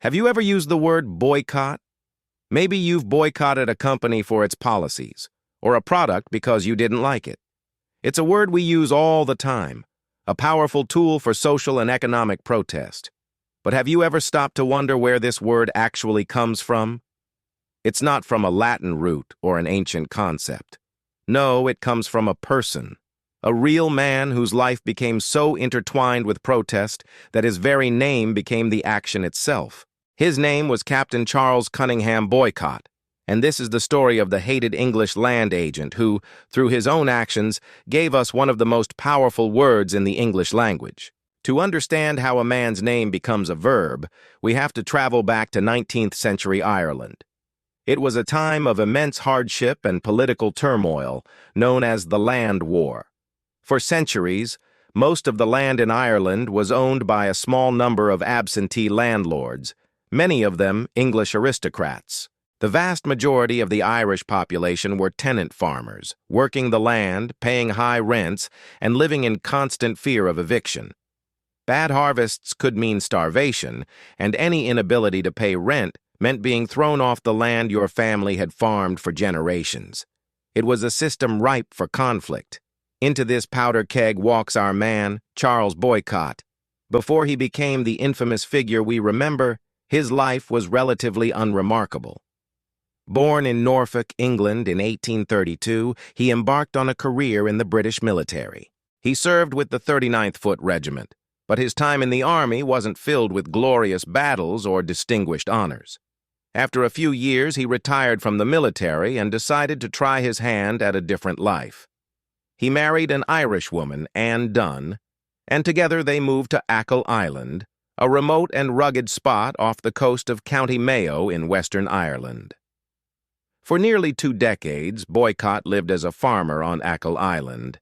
Have you ever used the word boycott? Maybe you've boycotted a company for its policies, or a product because you didn't like it. It's a word we use all the time, a powerful tool for social and economic protest. But have you ever stopped to wonder where this word actually comes from? It's not from a Latin root or an ancient concept. No, it comes from a person, a real man whose life became so intertwined with protest that his very name became the action itself. His name was Captain Charles Cunningham Boycott, and this is the story of the hated English land agent who, through his own actions, gave us one of the most powerful words in the English language. To understand how a man's name becomes a verb, we have to travel back to 19th century Ireland. It was a time of immense hardship and political turmoil, known as the Land War. For centuries, most of the land in Ireland was owned by a small number of absentee landlords, many of them English aristocrats. The vast majority of the Irish population were tenant farmers, working the land, paying high rents, and living in constant fear of eviction. Bad harvests could mean starvation, and any inability to pay rent meant being thrown off the land your family had farmed for generations. It was a system ripe for conflict. Into this powder keg walks our man, Charles Boycott. Before he became the infamous figure we remember, his life was relatively unremarkable. Born in Norfolk, England in 1832, he embarked on a career in the British military. He served with the 39th Foot Regiment, but his time in the army wasn't filled with glorious battles or distinguished honors. After a few years, he retired from the military and decided to try his hand at a different life. He married an Irish woman, Anne Dunn, and together they moved to Achill Island, a remote and rugged spot off the coast of County Mayo in Western Ireland. For nearly 2 decades, Boycott lived as a farmer on Achill Island.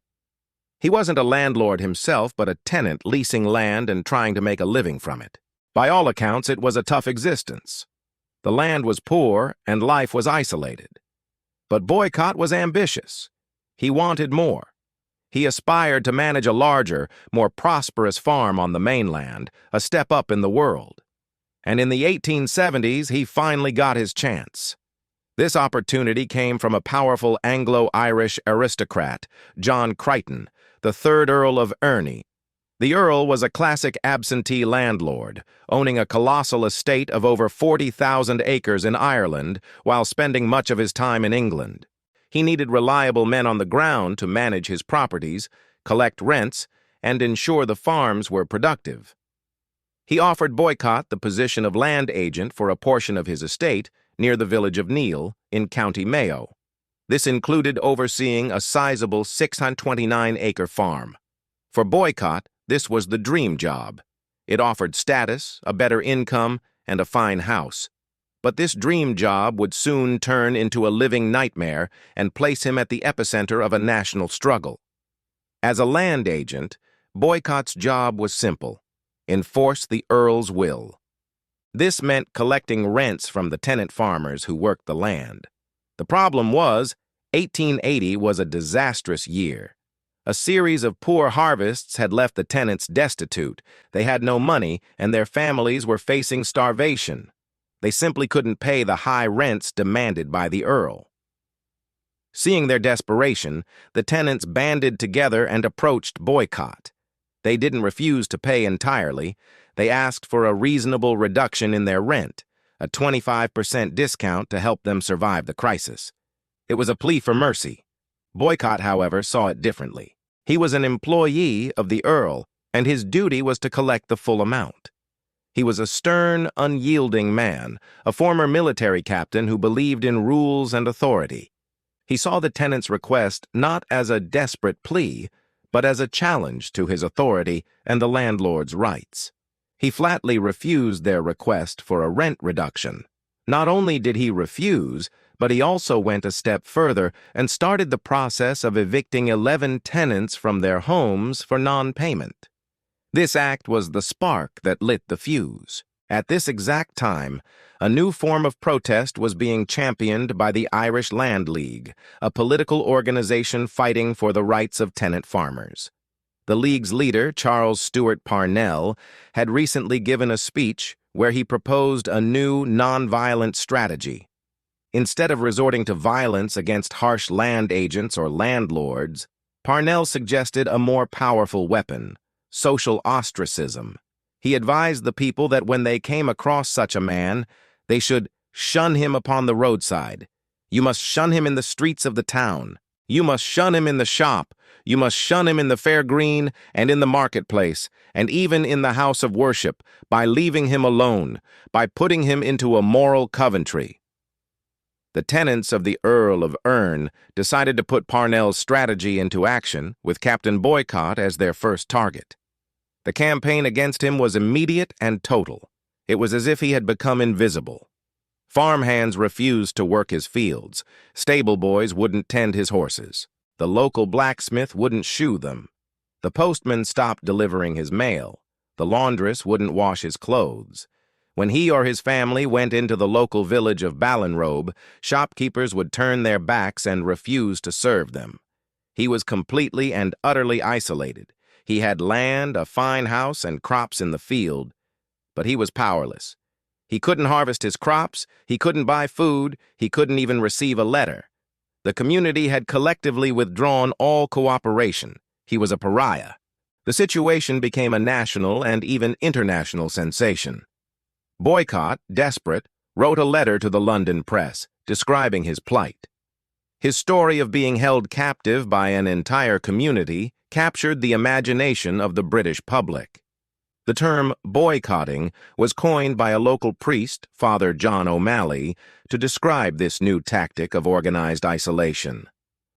He wasn't a landlord himself, but a tenant leasing land and trying to make a living from it. By all accounts, it was a tough existence. The land was poor and life was isolated. But Boycott was ambitious. He wanted more. He aspired to manage a larger, more prosperous farm on the mainland, a step up in the world. And in the 1870s, he finally got his chance. This opportunity came from a powerful Anglo-Irish aristocrat, John Crichton, the 3rd Earl of Erney. The Earl was a classic absentee landlord, owning a colossal estate of over 40,000 acres in Ireland while spending much of his time in England. He needed reliable men on the ground to manage his properties, collect rents, and ensure the farms were productive. He offered Boycott the position of land agent for a portion of his estate near the village of Neil in County Mayo. This included overseeing a sizable 629-acre farm. For Boycott, this was the dream job. It offered status, a better income, and a fine house. But this dream job would soon turn into a living nightmare and place him at the epicenter of a national struggle. As a land agent, Boycott's job was simple: enforce the Earl's will. This meant collecting rents from the tenant farmers who worked the land. The problem was, 1880 was a disastrous year. A series of poor harvests had left the tenants destitute. They had no money, and their families were facing starvation. They simply couldn't pay the high rents demanded by the Earl. Seeing their desperation, the tenants banded together and approached Boycott. They didn't refuse to pay entirely. They asked for a reasonable reduction in their rent, a 25% discount to help them survive the crisis. It was a plea for mercy. Boycott, however, saw it differently. He was an employee of the Earl, and his duty was to collect the full amount. He was a stern, unyielding man, a former military captain who believed in rules and authority. He saw the tenant's request not as a desperate plea, but as a challenge to his authority and the landlord's rights. He flatly refused their request for a rent reduction. Not only did he refuse, but he also went a step further and started the process of evicting 11 tenants from their homes for non-payment. This act was the spark that lit the fuse. At this exact time, a new form of protest was being championed by the Irish Land League, a political organization fighting for the rights of tenant farmers. The League's leader, Charles Stewart Parnell, had recently given a speech where he proposed a new, nonviolent strategy. Instead of resorting to violence against harsh land agents or landlords, Parnell suggested a more powerful weapon: social ostracism. He advised the people that when they came across such a man, they should shun him upon the roadside. You must shun him in the streets of the town. You must shun him in the shop. You must shun him in the fair green and in the marketplace, and even in the house of worship, by leaving him alone, by putting him into a moral coventry. The tenants of the Earl of Erne decided to put Parnell's strategy into action, with Captain Boycott as their first target. The campaign against him was immediate and total. It was as if he had become invisible. Farmhands refused to work his fields. Stable boys wouldn't tend his horses. The local blacksmith wouldn't shoe them. The postman stopped delivering his mail. The laundress wouldn't wash his clothes. When he or his family went into the local village of Ballinrobe, shopkeepers would turn their backs and refuse to serve them. He was completely and utterly isolated. He had land, a fine house, and crops in the field, but he was powerless. He couldn't harvest his crops, he couldn't buy food, he couldn't even receive a letter. The community had collectively withdrawn all cooperation. He was a pariah. The situation became a national and even international sensation. Boycott, desperate, wrote a letter to the London press, describing his plight. His story of being held captive by an entire community captured the imagination of the British public. The term boycotting was coined by a local priest, Father John O'Malley, to describe this new tactic of organized isolation.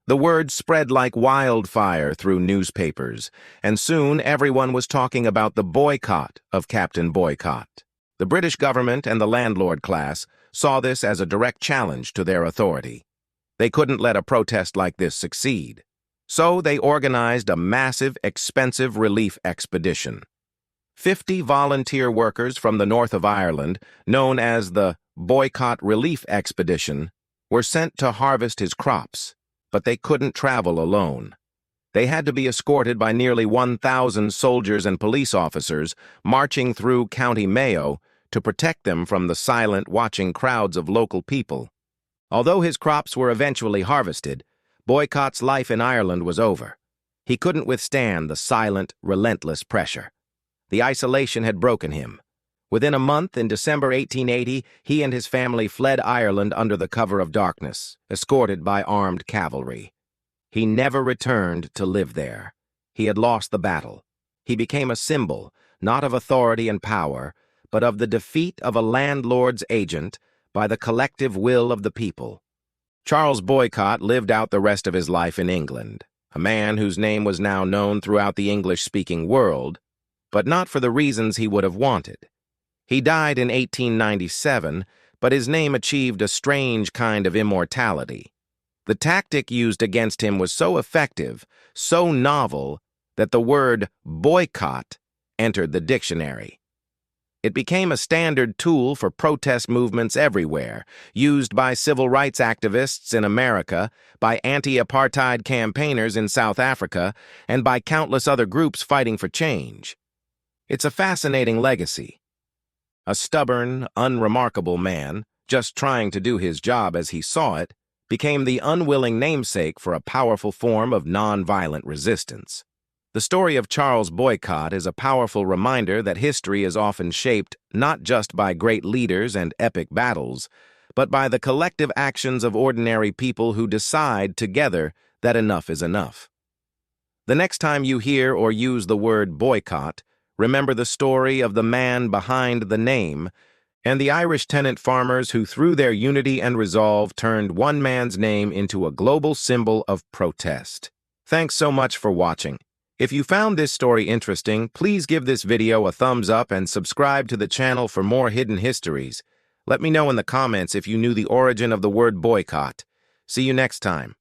The word spread like wildfire through newspapers, and soon everyone was talking about the boycott of Captain Boycott. The British government and the landlord class saw this as a direct challenge to their authority. They couldn't let a protest like this succeed. So they organized a massive, expensive relief expedition. 50 volunteer workers from the north of Ireland, known as the Boycott Relief Expedition, were sent to harvest his crops, but they couldn't travel alone. They had to be escorted by nearly 1,000 soldiers and police officers marching through County Mayo to protect them from the silent, watching crowds of local people. Although his crops were eventually harvested, Boycott's life in Ireland was over. He couldn't withstand the silent, relentless pressure. The isolation had broken him. Within a month, in December 1880, he and his family fled Ireland under the cover of darkness, escorted by armed cavalry. He never returned to live there. He had lost the battle. He became a symbol, not of authority and power, but of the defeat of a landlord's agent by the collective will of the people. Charles Boycott lived out the rest of his life in England, a man whose name was now known throughout the English-speaking world, but not for the reasons he would have wanted. He died in 1897, but his name achieved a strange kind of immortality. The tactic used against him was so effective, so novel, that the word boycott entered the dictionary. It became a standard tool for protest movements everywhere, used by civil rights activists in America, by anti-apartheid campaigners in South Africa, and by countless other groups fighting for change. It's a fascinating legacy. A stubborn, unremarkable man, just trying to do his job as he saw it, became the unwilling namesake for a powerful form of nonviolent resistance. The story of Charles Boycott is a powerful reminder that history is often shaped not just by great leaders and epic battles, but by the collective actions of ordinary people who decide together that enough is enough. The next time you hear or use the word boycott, remember the story of the man behind the name and the Irish tenant farmers who, through their unity and resolve, turned one man's name into a global symbol of protest. Thanks so much for watching. If you found this story interesting, please give this video a thumbs up and subscribe to the channel for more hidden histories. Let me know in the comments if you knew the origin of the word boycott. See you next time.